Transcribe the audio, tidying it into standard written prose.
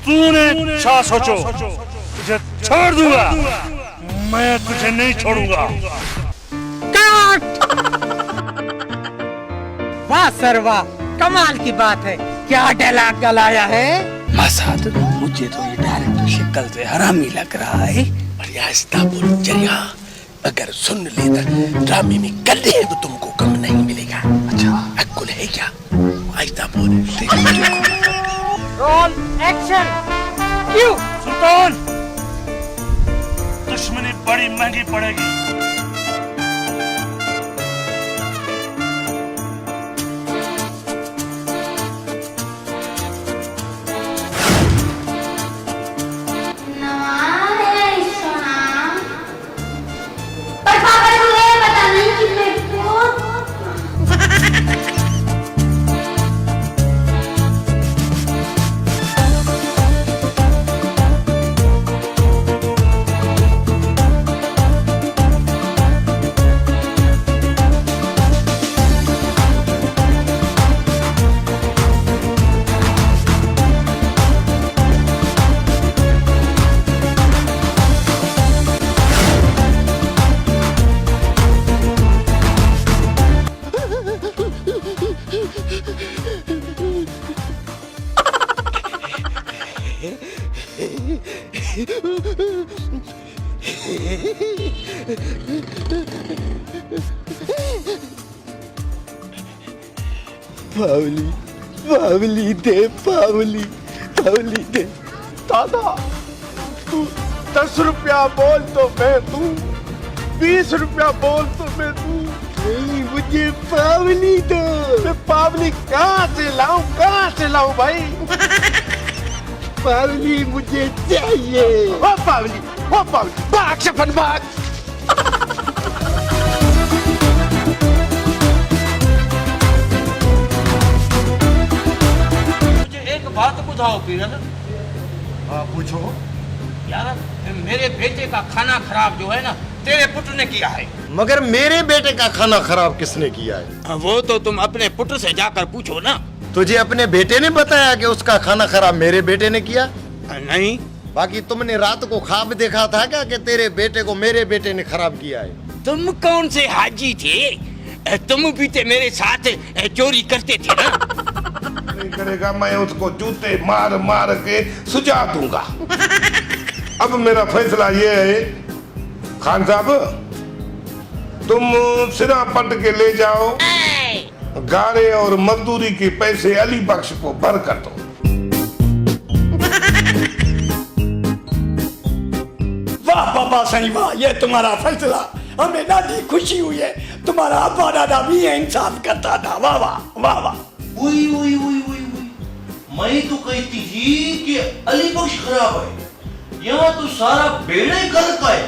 तूने अच्छा सोचो, तुझे छोड़ दूंगा, मैं तुझे नहीं छोड़ूंगा। वाह सर वाह, कमाल की बात है। क्या डायलॉग गलाया है। मसाद, मुझे तो ये डायरेक्टर शक्ल से हरामी लग रहा है, और यह इस्तांबुल जरिया अगर सुन लेता ड्रामे में कर ले तो तुमको कम नहीं मिलेगा। अच्छा अक्ल है क्या? आहिस्ता बोल। Roll action. क्यों? सुल्तान, दुश्मनी बड़ी महंगी पड़ेगी। पावली पावली दे, पावली पावली दे। दादा तू 10 रुपया बोल तो मैं दूं, 20 रुपया बोल तो मैं दूं। नहीं, मुझे पावली दो। मैं पावली कहाँ से लाऊं भाई? पावली मुझे चाहिए। ओ पावली भाग सपन भाग। एक बात बुझाओ पीरन। हाँ पूछो। यार मेरे बेटे का खाना खराब जो है ना तेरे पुत्र ने किया है। मगर मेरे बेटे का खाना खराब किसने किया है? वो तो तुम अपने पुत्र से जाकर पूछो ना। तुझे अपने बेटे ने बताया कि उसका खाना खराब मेरे बेटे ने किया? नहीं। बाकी तुमने रात को ख्वाब देखा था क्या कि तेरे बेटे को मेरे बेटे ने खराब किया है? तुम कौन से हाजी थे? तुम भी तो मेरे साथ चोरी करते थे ना। नहीं करेगा, मैं उसको जूते मार मार के सुझा दूंगा। अब मेरा फैसला ये है, खान साहब तुम सिरा पट के ले जाओ, गाड़े और मजदूरी के पैसे अली बख्श को भर कर दो। वाह बाबा सही वाह, ये तुम्हारा फैसला हमें दादी खुशी हुई है। तुम्हारा अब्बा दादा भी इंसाफ करता था। वाह वाह वाह वाह। ओई ओई ओई ओई ओई, मैं तो कहती थी कि अली बख्श खराब है, यहाँ तो सारा बेड़ा ही गलत है।